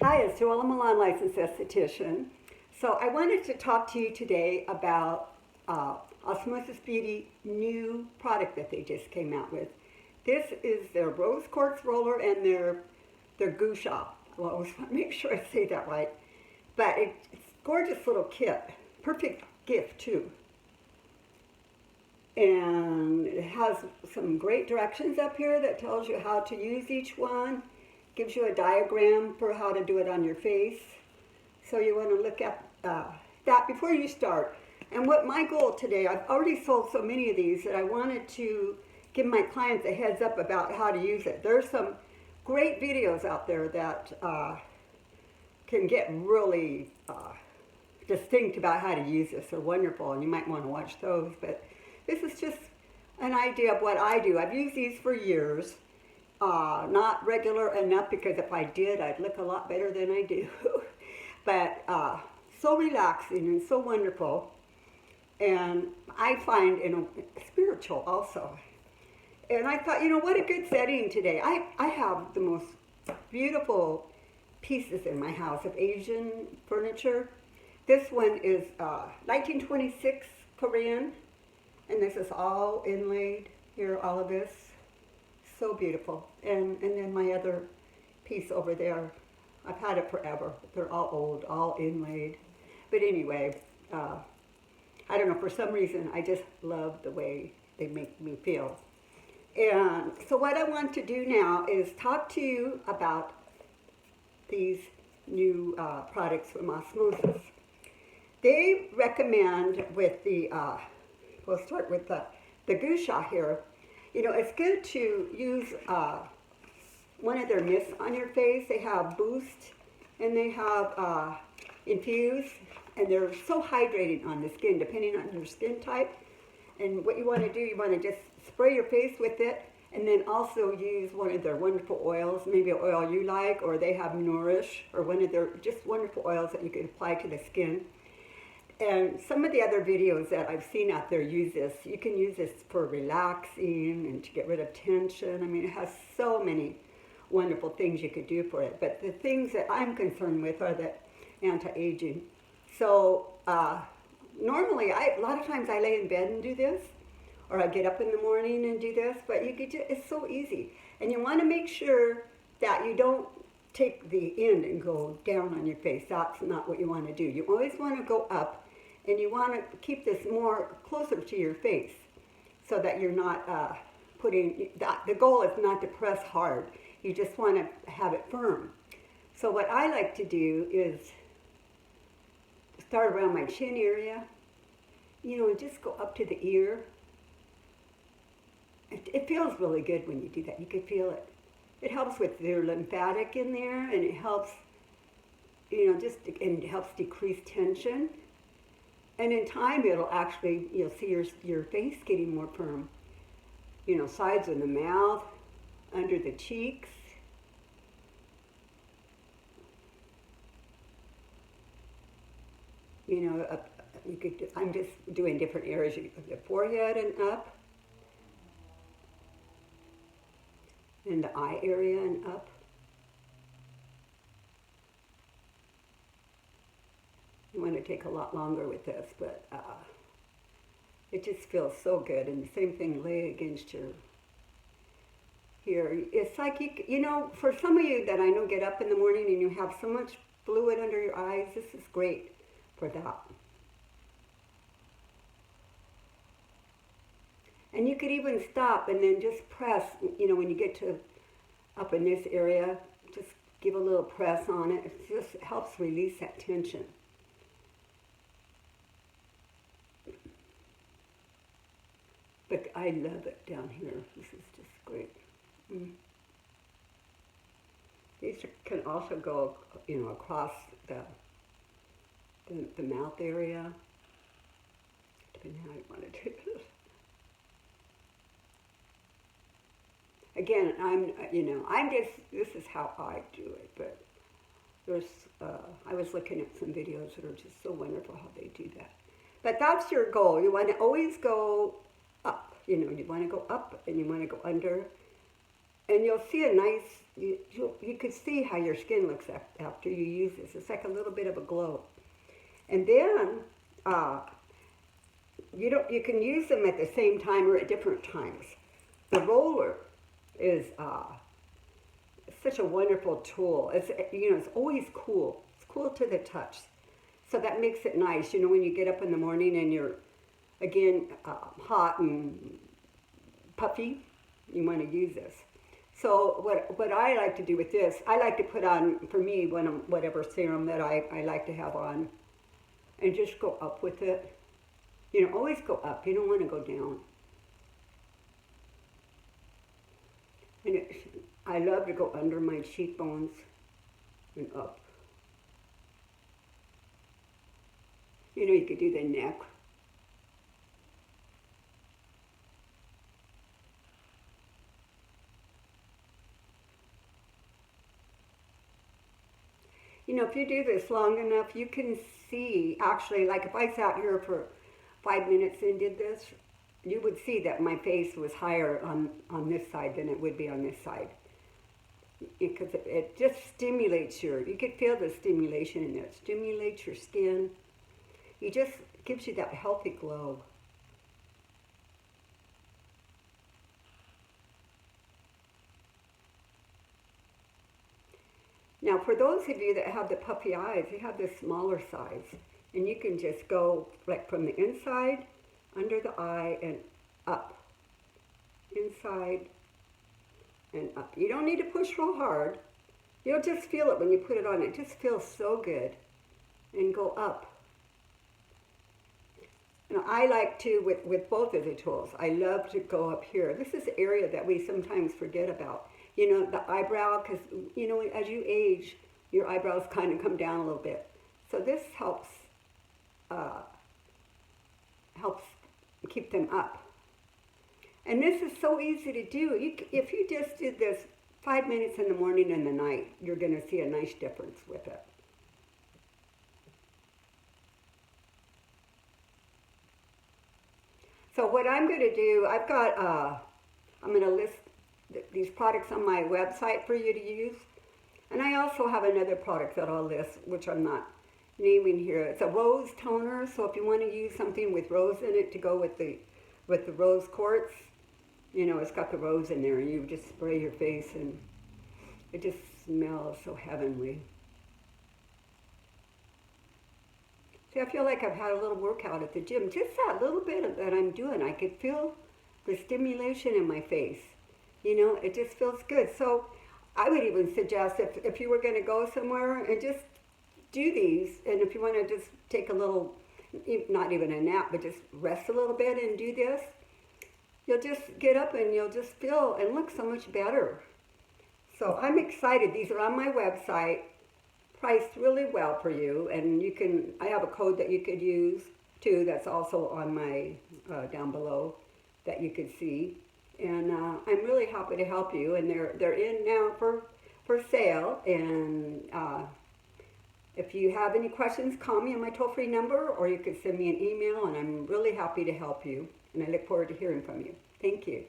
Hi, it's Joella Milan, licensed esthetician. So I wanted to talk to you today about Osmosis Beauty new product that they just came out with. This is their rose quartz roller and their Gua Sha. Well, I always want to make sure I say that right. But it's a gorgeous little kit. Perfect gift too. And it has some great directions up here that tells you how to use each one. Gives you a diagram for how to do it on your face. So you want to look at that before you start. And what my goal today, I've already sold so many of these that I wanted to give my clients a heads up about how to use it. There's some great videos out there that can get really distinct about how to use this. They're wonderful, and you might want to watch those. But this is just an idea of what I do. I've used these for years. Not regular enough, because if I did, I'd look a lot better than I do. But so relaxing and so wonderful. And I find spiritual also. And I thought, what a good setting today. I have the most beautiful pieces in my house of Asian furniture. This one is 1926 Korean. And this is all inlaid here, all of this. So beautiful. And then my other piece over there, I've had it forever. They're all old, all inlaid. But anyway, I don't know, for some reason I just love the way they make me feel. And so what I want to do now is talk to you about these new products from Osmosis. They recommend with the, we'll start with the Gua Sha here. It's good to use one of their mists on your face. They have Boost and they have Infuse, and they're so hydrating on the skin, depending on your skin type. And what you want to do, you want to just spray your face with it, and then also use one of their wonderful oils, maybe an oil you like, or they have Nourish, or one of their just wonderful oils that you can apply to the skin. And some of the other videos that I've seen out there use this. You can use this for relaxing and to get rid of tension. I mean, it has so many wonderful things you could do for it. But the things that I'm concerned with are the anti-aging. So normally, a lot of times I lay in bed and do this, or I get up in the morning and do this. But it's so easy. And you want to make sure that you don't take the end and go down on your face. That's not what you want to do. You always want to go up. And you want to keep this more closer to your face so that you're not the goal is not to press hard. You just want to have it firm. So what I like to do is start around my chin area, and just go up to the ear. It feels really good when you do that. You can feel it. It helps with your lymphatic in there, and it helps, and it helps decrease tension. And in time, it'll actually, you'll see your face getting more firm. Sides of the mouth, under the cheeks. I'm just doing different areas of the forehead and up. And the eye area and up. You want to take a lot longer with this, but it just feels so good. And the same thing, lay against your here. It's like, for some of you that I know get up in the morning and you have so much fluid under your eyes, this is great for that. And you could even stop and then just press, when you get to up in this area, just give a little press on it. It just helps release that tension. But I love it down here. This is just great. These can also go, across the mouth area, depending how you want to do it. Again, this is how I do it. But I was looking at some videos that are just so wonderful how they do that. But that's your goal. You want to always go up. You want to go up and you want to go under. and you'll see a nice, you could see how your skin looks after you use this. It's like a little bit of a glow. And then you can use them at the same time or at different times. The roller is such a wonderful tool. It's always cool. It's cool to the touch. So that makes it nice. When you get up in the morning and you're, again, hot and puffy, you want to use this. So what I like to do with this, I like to put on, for me, whatever serum that I like to have on, and just go up with it. Always go up. You don't want to go down. And I love to go under my cheekbones and up. You could do the neck. If you do this long enough, you can see, actually, like if I sat here for 5 minutes and did this, you would see that my face was higher on this side than it would be on this side. Because it just stimulates you could feel the stimulation in it. It stimulates your skin. It just gives you that healthy glow. Now, for those of you that have the puffy eyes, you have the smaller size. And you can just go like from the inside, under the eye, and up. Inside and up. You don't need to push real hard. You'll just feel it when you put it on. It just feels so good. And go up. And I like to, with both of the tools, I love to go up here. This is the area that we sometimes forget about. The eyebrow, because, as you age, your eyebrows kind of come down a little bit. So this helps keep them up. And this is so easy to do. If you just did this 5 minutes in the morning and the night, you're going to see a nice difference with it. So what I'm going to do, I'm going to list these products on my website for you to use. And I also have another product that I'll list, which I'm not naming here. It's a rose toner, so if you want to use something with rose in it to go with the rose quartz, it's got the rose in there, and you just spray your face, and it just smells so heavenly. See, I feel like I've had a little workout at the gym. Just that little bit that I'm doing, I could feel the stimulation in my face. It just feels good. So I would even suggest if you were going to go somewhere and just do these, and if you want to just take a little, not even a nap, but just rest a little bit and do this, you'll just get up and you'll just feel and look so much better. So I'm excited. These are on my website, priced really well for you, and I have a code that you could use too that's also on my, down below, that you could see. And I'm really happy to help you, and they're in now for sale. And if you have any questions, call me on my toll-free number, or you could send me an email, and I'm really happy to help you. And I look forward to hearing from you. Thank you.